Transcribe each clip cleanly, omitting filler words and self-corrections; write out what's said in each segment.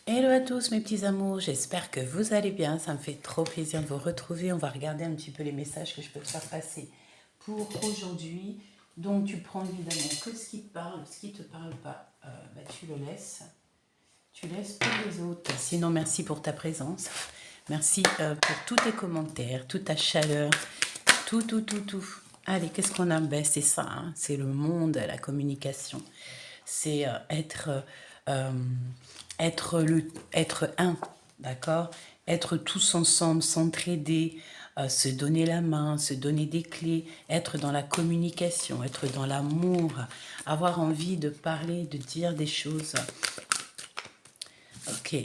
Hello à tous mes petits amours, j'espère que vous allez bien, ça me fait trop plaisir de vous retrouver. On va regarder un petit peu les messages que je peux te faire passer pour aujourd'hui. Donc tu prends évidemment que ce qui te parle, ce qui ne te parle pas, tu le laisses. Tu laisses pour les autres. Sinon, merci pour ta présence. Merci pour tous tes commentaires, toute ta chaleur, tout. Allez, qu'est-ce qu'on a? Ben, c'est ça, hein, c'est le monde, la communication. C'est être un, d'accord? Être tous ensemble, s'entraider, se donner la main, se donner des clés, être dans la communication, être dans l'amour, avoir envie de parler, de dire des choses. Ok.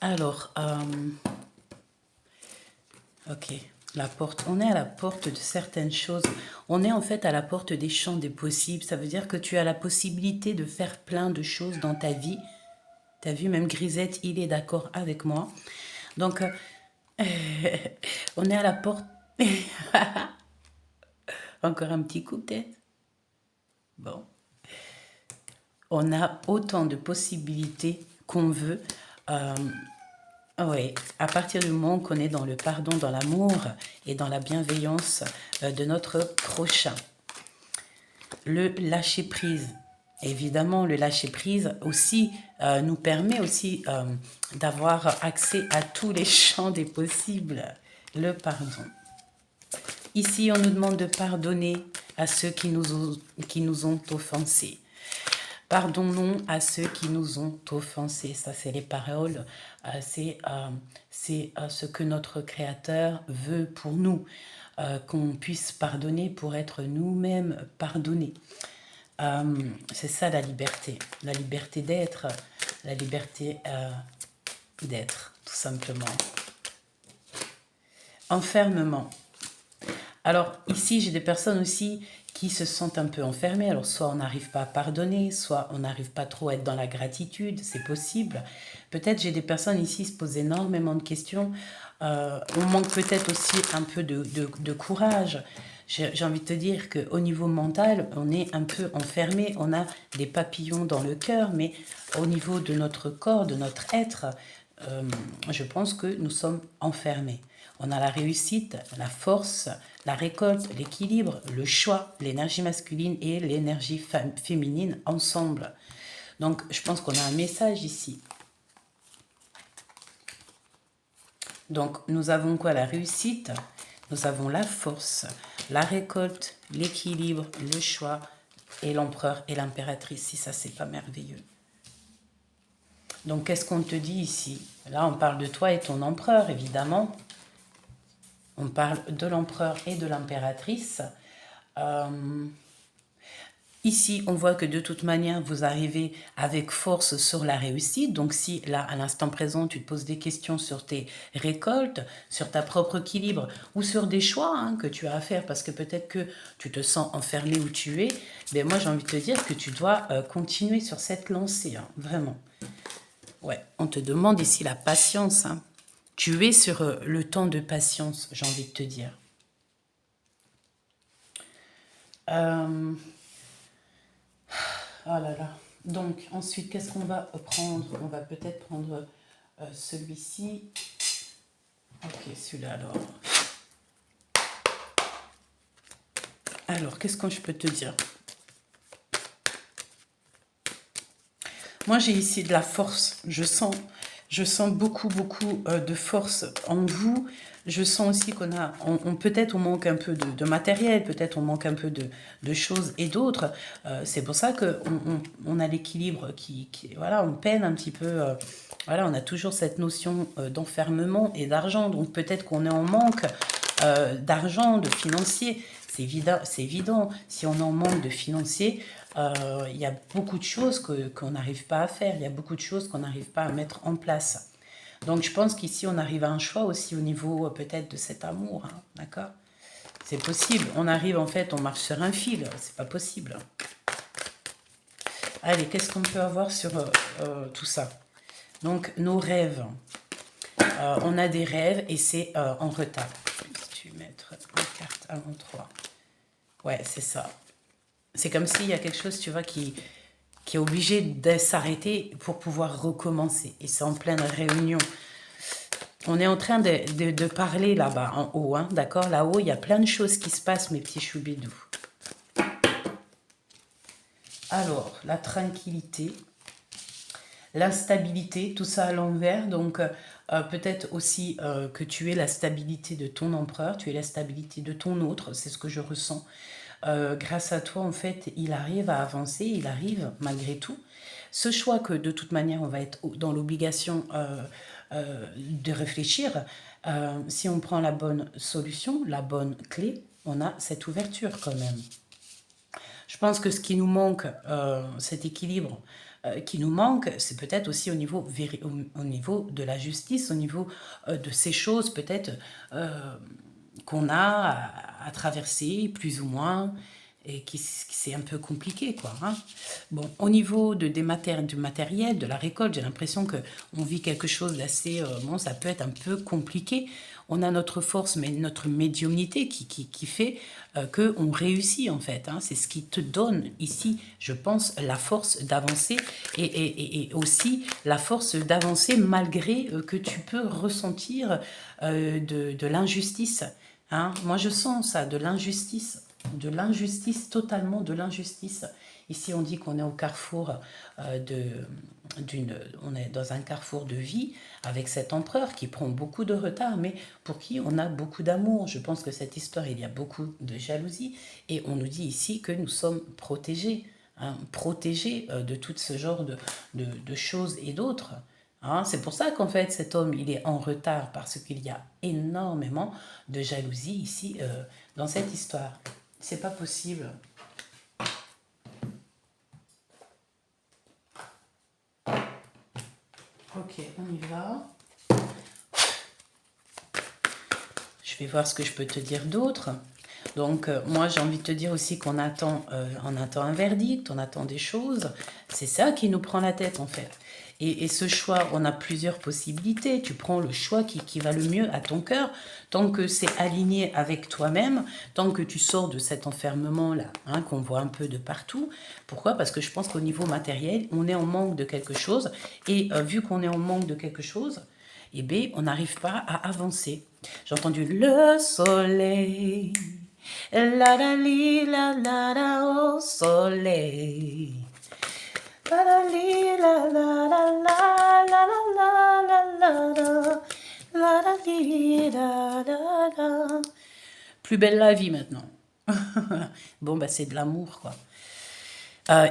Alors, ok, la porte. On est à la porte de certaines choses. On est en fait à la porte des champs des possibles. Ça veut dire que tu as la possibilité de faire plein de choses dans ta vie. T'as vu, même Grisette, il est d'accord avec moi. Donc, on est à la porte. Encore un petit coup peut-être. Bon. On a autant de possibilités qu'on veut. Oui, à partir du moment qu'on est dans le pardon, dans l'amour et dans la bienveillance de notre prochain. Le lâcher-prise. Évidemment, le lâcher-prise aussi nous permet aussi d'avoir accès à tous les champs des possibles. Le pardon. Ici, on nous demande de pardonner à ceux qui nous ont offensés. Pardonnons à ceux qui nous ont offensés. Ça, c'est les paroles. C'est ce que notre Créateur veut pour nous. Qu'on puisse pardonner pour être nous-mêmes pardonnés. C'est ça la liberté. La liberté d'être. La liberté d'être, tout simplement. Enfermement. Alors ici, j'ai des personnes aussi qui se sentent un peu enfermées. Alors soit on n'arrive pas à pardonner, soit on n'arrive pas trop à être dans la gratitude, c'est possible. Peut-être j'ai des personnes ici qui se posent énormément de questions. On manque peut-être aussi un peu de courage. J'ai envie de te dire qu'au niveau mental, on est un peu enfermé, on a des papillons dans le cœur, mais au niveau de notre corps, de notre être, je pense que nous sommes enfermés. On a la réussite, la force, la récolte, l'équilibre, le choix, l'énergie masculine et l'énergie féminine ensemble. Donc, je pense qu'on a un message ici. Donc, nous avons quoi? La réussite, nous avons la force, la récolte, l'équilibre, le choix et l'empereur et l'impératrice. Si ça, c'est pas merveilleux. Donc, qu'est-ce qu'on te dit ici? Là, on parle de toi et ton empereur, évidemment. On parle de l'empereur et de l'impératrice. Ici, on voit que de toute manière, vous arrivez avec force sur la réussite. Donc si là, à l'instant présent, tu te poses des questions sur tes récoltes, sur ta propre équilibre ou sur des choix que tu as à faire parce que peut-être que tu te sens enfermé où tu es, ben moi, j'ai envie de te dire que tu dois continuer sur cette lancée, vraiment. Ouais, on te demande ici la patience. Tu es sur le temps de patience, j'ai envie de te dire. Oh là là. Donc, ensuite, qu'est-ce qu'on va prendre? On va peut-être prendre celui-ci. Ok, celui-là alors. Alors, qu'est-ce que je peux te dire? Moi, j'ai ici de la force. Je sens beaucoup de force en vous. Je sens aussi qu'on a, peut-être on manque un peu de matériel, peut-être on manque un peu de choses et d'autres. C'est pour ça qu'on a l'équilibre voilà, on peine un petit peu. Voilà, on a toujours cette notion d'enfermement et d'argent. Donc peut-être qu'on est en manque d'argent, de financier. C'est évident. Si on en manque de financier, il y a beaucoup de choses qu'on n'arrive pas à faire. Il y a beaucoup de choses qu'on n'arrive pas à mettre en place. Donc je pense qu'ici, on arrive à un choix aussi au niveau peut-être de cet amour. D'accord? C'est possible. On arrive en fait, on marche sur un fil. C'est pas possible. Allez, qu'est-ce qu'on peut avoir sur tout ça? Donc nos rêves. On a des rêves et c'est en retard. Si tu veux mettre une carte avant 3. Ouais, c'est ça. C'est comme s'il y a quelque chose, tu vois, qui est obligé de s'arrêter pour pouvoir recommencer. Et c'est en pleine réunion. On est en train de parler là-bas, en haut, hein, d'accord? Là-haut, il y a plein de choses qui se passent, mes petits choubidous. Alors, la tranquillité, l'instabilité, tout ça à l'envers. Donc, peut-être aussi que tu es la stabilité de ton empereur, tu es la stabilité de ton autre, c'est ce que je ressens. Grâce à toi, en fait, il arrive à avancer, il arrive malgré tout. Ce choix que de toute manière, on va être dans l'obligation de réfléchir, si on prend la bonne solution, la bonne clé, on a cette ouverture quand même. Je pense que ce qui nous manque, cet équilibre qui nous manque, c'est peut-être aussi au niveau de la justice, au niveau de ces choses peut-être qu'on a à traverser, plus ou moins, et qui c'est un peu compliqué, quoi. Hein. Bon, au niveau du matériel, de la récolte, j'ai l'impression qu'on vit quelque chose d'assez... bon, ça peut être un peu compliqué. On a notre force, mais notre médiumnité qui fait qu'on réussit, en fait. Hein. C'est ce qui te donne ici, je pense, la force d'avancer et aussi la force d'avancer malgré que tu peux ressentir de l'injustice. Hein. Moi, je sens ça, de l'injustice, totalement de l'injustice. Ici, on dit qu'on est au carrefour on est dans un carrefour de vie avec cet empereur qui prend beaucoup de retard, mais pour qui on a beaucoup d'amour. Je pense que cette histoire, il y a beaucoup de jalousie, et on nous dit ici que nous sommes protégés, hein, protégés de tout ce genre de choses et d'autres. Hein, c'est pour ça qu'en fait cet homme il est en retard, parce qu'il y a énormément de jalousie ici dans cette histoire. C'est pas possible. Ok, on y va. Je vais voir ce que je peux te dire d'autre. Donc, moi, j'ai envie de te dire aussi qu'on attend, on attend un verdict, on attend des choses. C'est ça qui nous prend la tête, en fait. Et ce choix, on a plusieurs possibilités. Tu prends le choix qui va le mieux à ton cœur. Tant que c'est aligné avec toi-même, tant que tu sors de cet enfermement-là, hein, qu'on voit un peu de partout. Pourquoi? Parce que je pense qu'au niveau matériel, on est en manque de quelque chose. Et vu qu'on est en manque de quelque chose, eh bien, on n'arrive pas à avancer. J'ai entendu le soleil. La la li la la la au soleil. La la li la la la la la la la la la la la li la la la. Plus belle la vie maintenant. Bon bah c'est de l'amour quoi.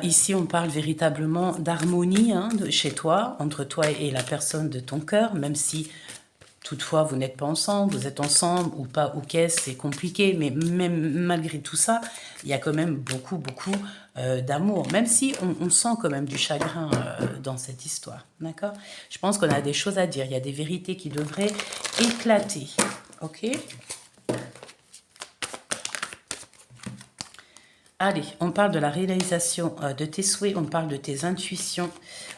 Ici on parle véritablement d'harmonie hein, chez toi, entre toi et la personne de ton cœur, même si toutefois, vous n'êtes pas ensemble, vous êtes ensemble ou pas, ou qu'est-ce, c'est compliqué, mais même malgré tout ça, il y a quand même beaucoup d'amour, même si on sent quand même du chagrin dans cette histoire, d'accord? Je pense qu'on a des choses à dire, il y a des vérités qui devraient éclater, ok? Allez, on parle de la réalisation de tes souhaits, on parle de tes intuitions.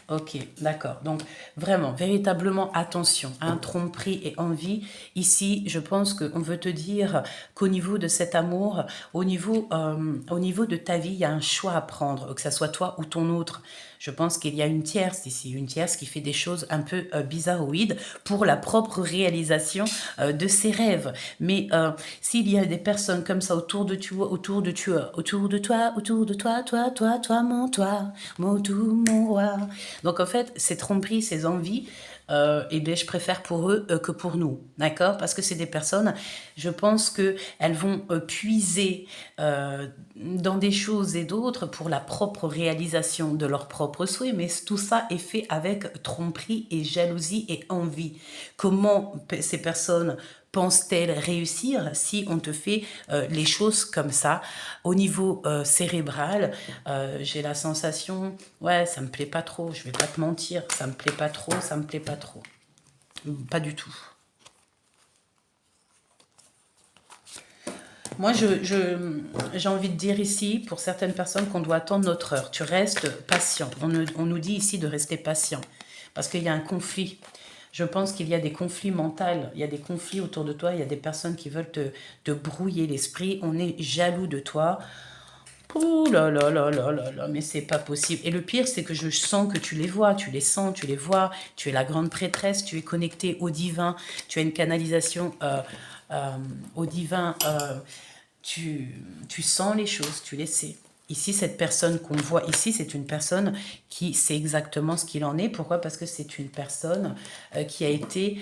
Ok, d'accord. Donc, vraiment, véritablement, attention, hein, tromperie et envie. Ici, je pense qu'on veut te dire qu'au niveau de cet amour, au niveau de ta vie, il y a un choix à prendre, que ce soit toi ou ton autre. Je pense qu'il y a une tierce ici, une tierce qui fait des choses un peu bizarroïdes pour la propre réalisation de ses rêves. Mais s'il y a des personnes comme ça autour de toi, toi, mon tout, mon roi. Donc en fait, ces tromperies, ces envies, eh bien, je préfère pour eux que pour nous, d'accord? Parce que c'est des personnes, je pense qu'elles vont puiser dans des choses et d'autres pour la propre réalisation de leurs propres souhaits, mais tout ça est fait avec tromperie et jalousie et envie. Comment ces personnes pense-t-elle réussir si on te fait les choses comme ça? Au niveau cérébral, j'ai la sensation, ouais, ça me plaît pas trop, je vais pas te mentir, ça me plaît pas trop, ça me plaît pas trop. Pas du tout. Moi, j'ai envie de dire ici, pour certaines personnes, qu'on doit attendre notre heure. Tu restes patient. On nous dit ici de rester patient, parce qu'il y a un conflit. Je pense qu'il y a des conflits mentaux, il y a des conflits autour de toi, il y a des personnes qui veulent te brouiller l'esprit, on est jaloux de toi. Ouh là là là là là là, mais c'est pas possible. Et le pire, c'est que je sens que tu les vois, tu les sens, tu les vois. Tu es la grande prêtresse, tu es connectée au divin, tu as une canalisation au divin. Tu sens les choses, tu les sais. Ici, cette personne qu'on voit ici, c'est une personne qui sait exactement ce qu'il en est. Pourquoi? Parce que c'est une personne qui a été...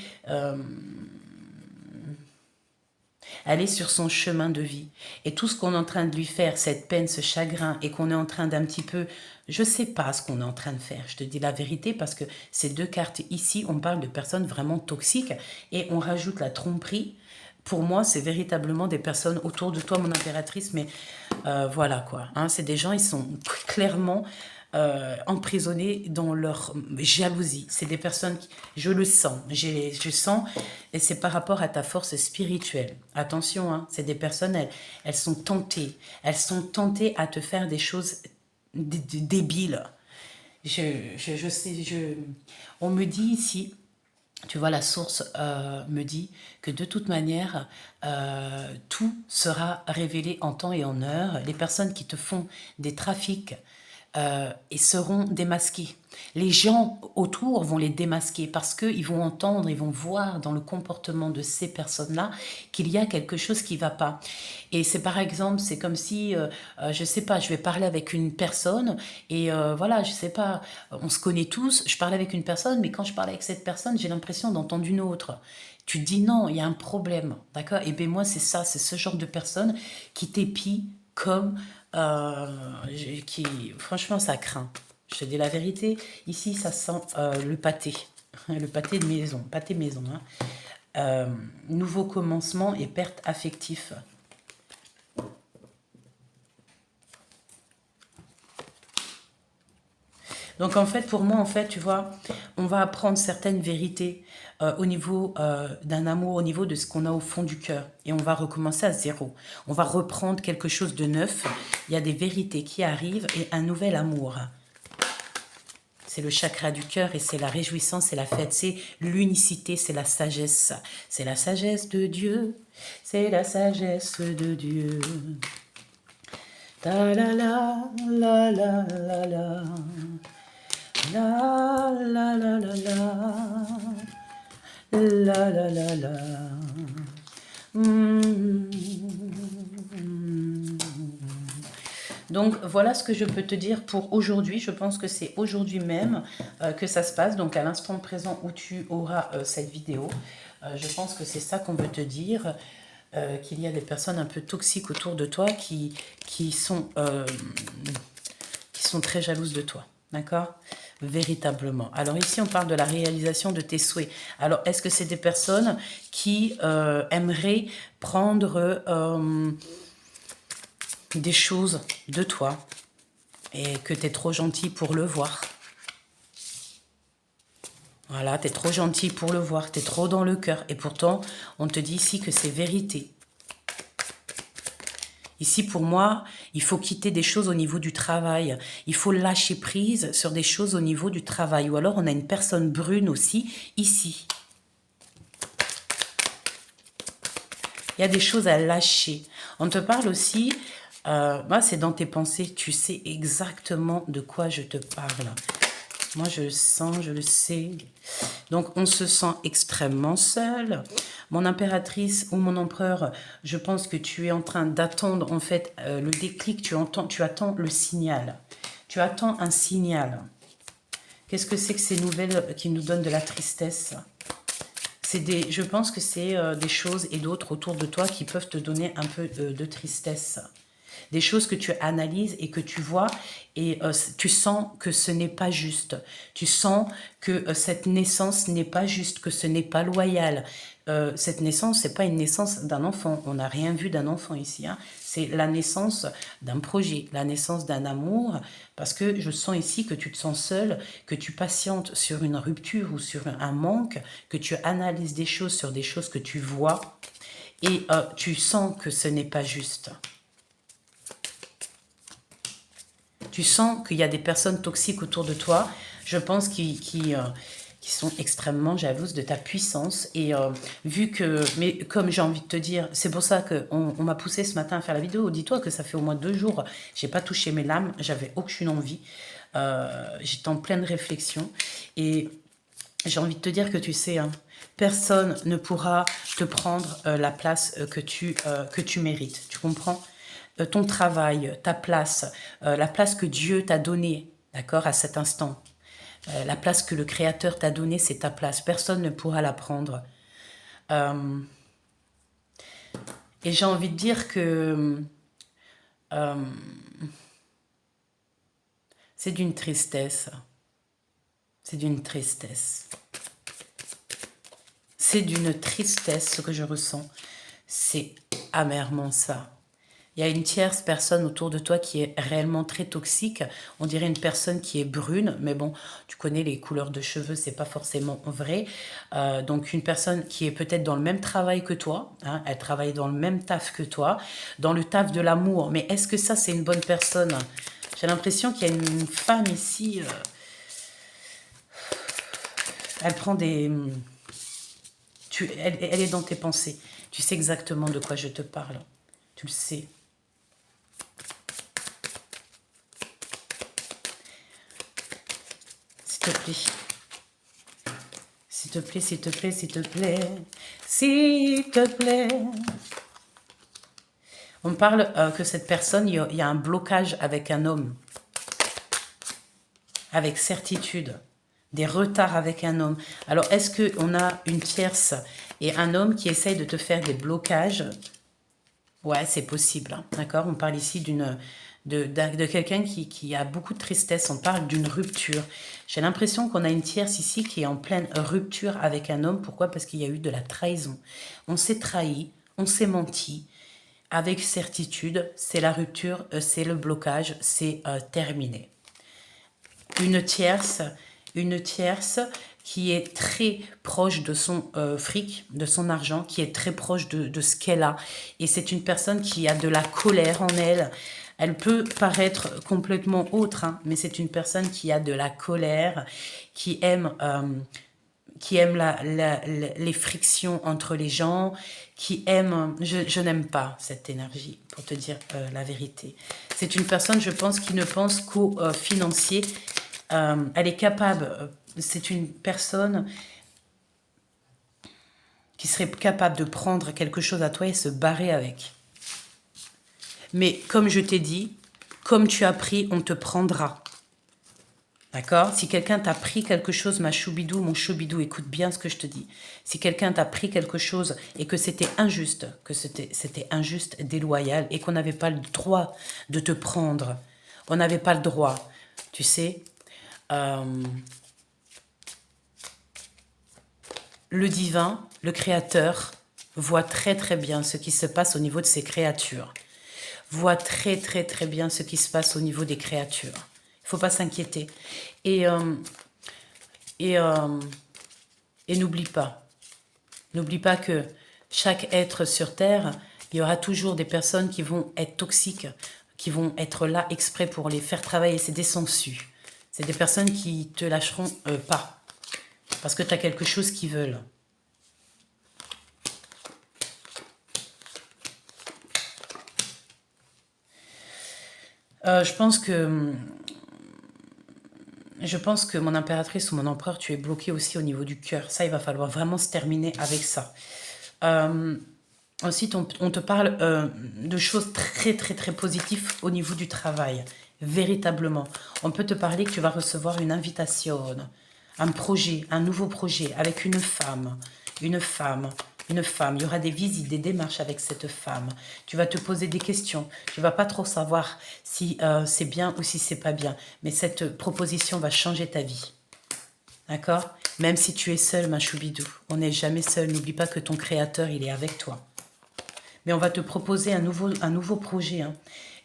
elle est sur son chemin de vie. Et tout ce qu'on est en train de lui faire, cette peine, ce chagrin, et qu'on est en train d'un petit peu... Je ne sais pas ce qu'on est en train de faire, je te dis la vérité, parce que ces deux cartes ici, on parle de personnes vraiment toxiques, et on rajoute la tromperie. Pour moi, c'est véritablement des personnes autour de toi, mon impératrice, mais voilà quoi. Hein, c'est des gens, ils sont clairement emprisonnés dans leur jalousie. C'est des personnes, je le sens, je sens, et c'est par rapport à ta force spirituelle. Attention, hein, c'est des personnes, elles sont tentées à te faire des choses débiles. Je sais, on me dit ici, tu vois, la source me dit que de toute manière, tout sera révélé en temps et en heure. Les personnes qui te font des trafics et seront démasqués. Les gens autour vont les démasquer parce qu'ils vont entendre, ils vont voir dans le comportement de ces personnes-là qu'il y a quelque chose qui ne va pas. Et c'est par exemple, c'est comme si, je ne sais pas, je vais parler avec une personne et voilà, je ne sais pas, on se connaît tous, je parle avec une personne, mais quand je parle avec cette personne, j'ai l'impression d'entendre une autre. Tu te dis non, il y a un problème, d'accord? Et bien moi, c'est ça, c'est ce genre de personne qui t'épie comme... qui, franchement, ça craint. Je te dis la vérité. Ici, ça sent le pâté. Le pâté de maison. Pâté maison. Hein. Nouveau commencement et perte affective. Donc en fait, pour moi, en fait, tu vois, on va apprendre certaines vérités au niveau d'un amour, au niveau de ce qu'on a au fond du cœur. Et on va recommencer à zéro. On va reprendre quelque chose de neuf. Il y a des vérités qui arrivent et un nouvel amour. C'est le chakra du cœur et c'est la réjouissance, c'est la fête, c'est l'unicité, c'est la sagesse. C'est la sagesse de Dieu. C'est la sagesse de Dieu. Ta la la la la la la. La la la la la la la la la. Donc voilà ce que je peux te dire pour aujourd'hui. Je pense que c'est aujourd'hui même que ça se passe. Donc à l'instant présent où tu auras cette vidéo, je pense que c'est ça qu'on veut te dire. Qu'il y a des personnes un peu toxiques autour de toi qui sont très jalouses de toi. D'accord? Véritablement. Alors ici, on parle de la réalisation de tes souhaits. Alors, est-ce que c'est des personnes qui aimeraient prendre des choses de toi et que tu es trop gentil pour le voir? Voilà, tu es trop gentil pour le voir, tu es trop dans le cœur. Et pourtant, on te dit ici que c'est vérité. Ici, pour moi, il faut quitter des choses au niveau du travail. Il faut lâcher prise sur des choses au niveau du travail. Ou alors, on a une personne brune aussi, ici. Il y a des choses à lâcher. On te parle aussi, moi, c'est dans tes pensées. Tu sais exactement de quoi je te parle. Moi, je le sens, je le sais. Donc, on se sent extrêmement seul. Mon impératrice ou mon empereur, je pense que tu es en train d'attendre, en fait, le déclic. Tu attends le signal. Tu attends un signal. Qu'est-ce que c'est que ces nouvelles qui nous donnent de la tristesse? Je pense que c'est des choses et d'autres autour de toi qui peuvent te donner un peu de tristesse. Des choses que tu analyses et que tu vois et tu sens que ce n'est pas juste. Tu sens que cette naissance n'est pas juste, que ce n'est pas loyal. Cette naissance, ce n'est pas une naissance d'un enfant. On n'a rien vu d'un enfant ici. Hein. C'est la naissance d'un projet, la naissance d'un amour. Parce que je sens ici que tu te sens seul, que tu patientes sur une rupture ou sur un manque, que tu analyses des choses sur des choses que tu vois et tu sens que ce n'est pas juste. Tu sens qu'il y a des personnes toxiques autour de toi, je pense, qui qui sont extrêmement jalouses de ta puissance. Et vu que, mais comme j'ai envie de te dire, c'est pour ça qu'on m'a poussé ce matin à faire la vidéo. Dis-toi que ça fait au moins 2 jours, j'ai pas touché mes lames, j'avais aucune envie. J'étais en pleine réflexion. Et j'ai envie de te dire que tu sais, hein, personne ne pourra te prendre la place que tu mérites. Tu comprends? Ton travail, ta place, la place que Dieu t'a donnée, d'accord, à cet instant. La place que le Créateur t'a donnée, c'est ta place. Personne ne pourra la prendre. Et j'ai envie de dire que c'est d'une tristesse. C'est d'une tristesse. C'est d'une tristesse ce que je ressens. C'est amèrement ça. Il y a une tierce personne autour de toi qui est réellement très toxique. On dirait une personne qui est brune, mais bon, tu connais les couleurs de cheveux, c'est pas forcément vrai. Donc une personne qui est peut-être dans le même travail que toi, hein, elle travaille dans le même taf que toi, dans le taf de l'amour. Mais est-ce que ça, c'est une bonne personne? J'ai l'impression qu'il y a une femme ici, elle prend des... elle est dans tes pensées. Tu sais exactement de quoi je te parle. Tu le sais. S'il te plaît. S'il te plaît, s'il te plaît, s'il te plaît. S'il te plaît. On parle que cette personne, il y a un blocage avec un homme. Avec certitude. Des retards avec un homme. Alors, est-ce qu'on a une tierce et un homme qui essaye de te faire des blocages? Ouais, c'est possible. Hein, d'accord? On parle ici de quelqu'un qui a beaucoup de tristesse. On parle d'une rupture. J'ai l'impression qu'on a une tierce ici qui est en pleine rupture avec un homme. Pourquoi? Parce qu'il y a eu de la trahison. On s'est trahi, on s'est menti. Avec certitude, c'est la rupture, c'est le blocage, c'est terminé. Une tierce qui est très proche de son fric, de son argent, qui est très proche de ce qu'elle a. Et c'est une personne qui a de la colère en elle. Elle peut paraître complètement autre, hein, mais c'est une personne qui a de la colère, qui aime les frictions entre les gens, qui aime... Je n'aime pas cette énergie, pour te dire la vérité. C'est une personne, je pense, qui ne pense qu'au financier. Elle est capable, c'est une personne qui serait capable de prendre quelque chose à toi et se barrer avec. Mais comme je t'ai dit, comme tu as pris, on te prendra. D'accord? Si quelqu'un t'a pris quelque chose, ma choubidou, mon choubidou, écoute bien ce que je te dis. Si quelqu'un t'a pris quelque chose et que c'était injuste, déloyal, et qu'on n'avait pas le droit de te prendre, on n'avait pas le droit, tu sais, le divin, le créateur, voit très très bien ce qui se passe au niveau de ses créatures. Voit très très très bien ce qui se passe au niveau des créatures. Il ne faut pas s'inquiéter. Et n'oublie pas que chaque être sur Terre, il y aura toujours des personnes qui vont être toxiques, qui vont être là exprès pour les faire travailler. C'est des sangsues. C'est des personnes qui te lâcheront pas. Parce que tu as quelque chose qu'ils veulent. Je pense que mon impératrice ou mon empereur, tu es bloqué aussi au niveau du cœur. Ça, il va falloir vraiment se terminer avec ça. Ensuite, on te parle de choses très, très, très positives au niveau du travail. Véritablement. On peut te parler que tu vas recevoir une invitation, un projet, un nouveau projet avec une femme. Une femme. Il y aura des visites, des démarches avec cette femme. Tu vas te poser des questions. Tu vas pas trop savoir si c'est bien ou si c'est pas bien. Mais cette proposition va changer ta vie. D'accord? Même si tu es seul, ma choubidou. On n'est jamais seul. N'oublie pas que ton créateur, il est avec toi. Mais on va te proposer un nouveau projet. Hein,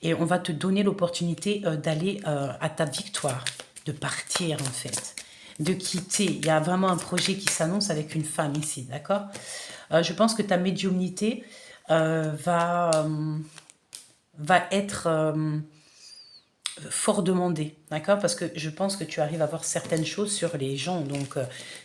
et on va te donner l'opportunité d'aller à ta victoire. De partir, en fait. De quitter. Il y a vraiment un projet qui s'annonce avec une femme ici. D'accord? Je pense que ta médiumnité va être fort demandé, d'accord? Parce que je pense que tu arrives à voir certaines choses sur les gens, donc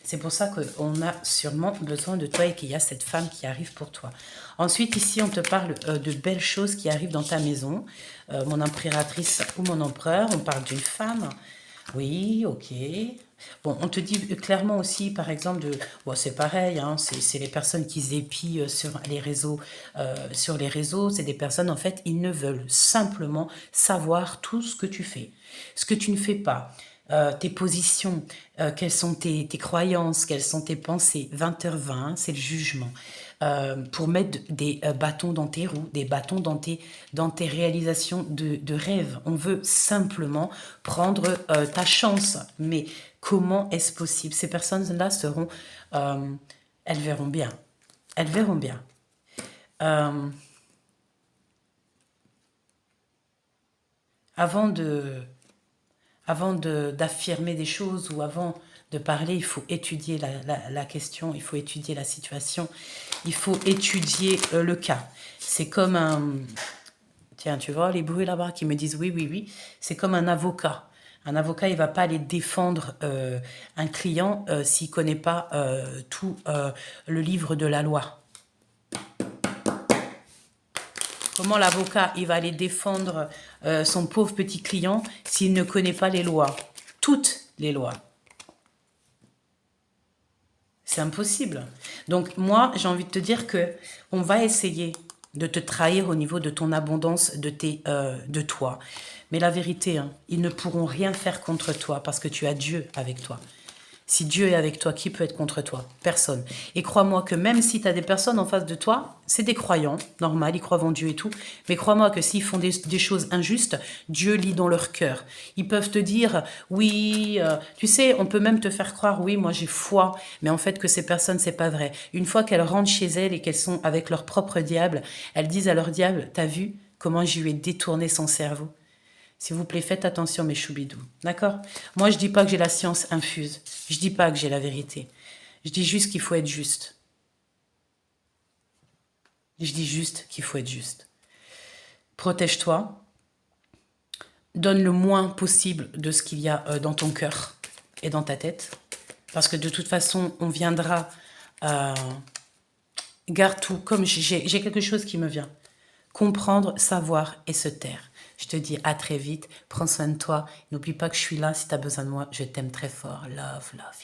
c'est pour ça qu'on a sûrement besoin de toi et qu'il y a cette femme qui arrive pour toi. Ensuite, ici, on te parle de belles choses qui arrivent dans ta maison. Mon impératrice ou mon empereur, on parle d'une femme. Oui, ok. Bon, on te dit clairement aussi, par exemple, bon, c'est pareil, hein, c'est les personnes qui zépient sur les réseaux, c'est des personnes, en fait, ils ne veulent simplement savoir tout ce que tu fais, ce que tu ne fais pas, tes positions, quelles sont tes croyances, quelles sont tes pensées. 20h20, c'est le jugement. Pour mettre des bâtons dans tes roues, des bâtons dans tes réalisations de rêves. On veut simplement prendre ta chance. Mais comment est-ce possible? Ces personnes-là seront... elles verront bien. Elles verront bien. Avant d'affirmer des choses ou avant de parler, il faut étudier la question, il faut étudier la situation, il faut étudier le cas. C'est comme un... Tiens, tu vois, les bruits là-bas qui me disent oui, oui, oui, c'est comme un avocat. Un avocat, il ne va pas aller défendre un client s'il ne connaît pas tout le livre de la loi. Comment l'avocat, il va aller défendre son pauvre petit client s'il ne connaît pas les lois? Toutes les lois. C'est impossible. Donc moi, j'ai envie de te dire que on va essayer de te trahir au niveau de ton abondance, de toi. Mais la vérité, hein, ils ne pourront rien faire contre toi parce que tu as Dieu avec toi. Si Dieu est avec toi, qui peut être contre toi? Personne. Et crois-moi que même si tu as des personnes en face de toi, c'est des croyants, normal, ils croient en Dieu et tout, mais crois-moi que s'ils font des choses injustes, Dieu lit dans leur cœur. Ils peuvent te dire, oui, tu sais, on peut même te faire croire, oui, moi j'ai foi, mais en fait que ces personnes, c'est pas vrai. Une fois qu'elles rentrent chez elles et qu'elles sont avec leur propre diable, elles disent à leur diable, t'as vu comment je lui ai détourné son cerveau? S'il vous plaît, faites attention, mes choubidous. D'accord? Moi, je dis pas que j'ai la science infuse. Je dis pas que j'ai la vérité. Je dis juste qu'il faut être juste. Je dis juste qu'il faut être juste. Protège-toi. Donne le moins possible de ce qu'il y a dans ton cœur et dans ta tête. Parce que de toute façon, on viendra... garde tout. Comme j'ai quelque chose qui me vient. Comprendre, savoir et se taire. Je te dis à très vite. Prends soin de toi. N'oublie pas que je suis là si tu as besoin de moi. Je t'aime très fort. Love, love.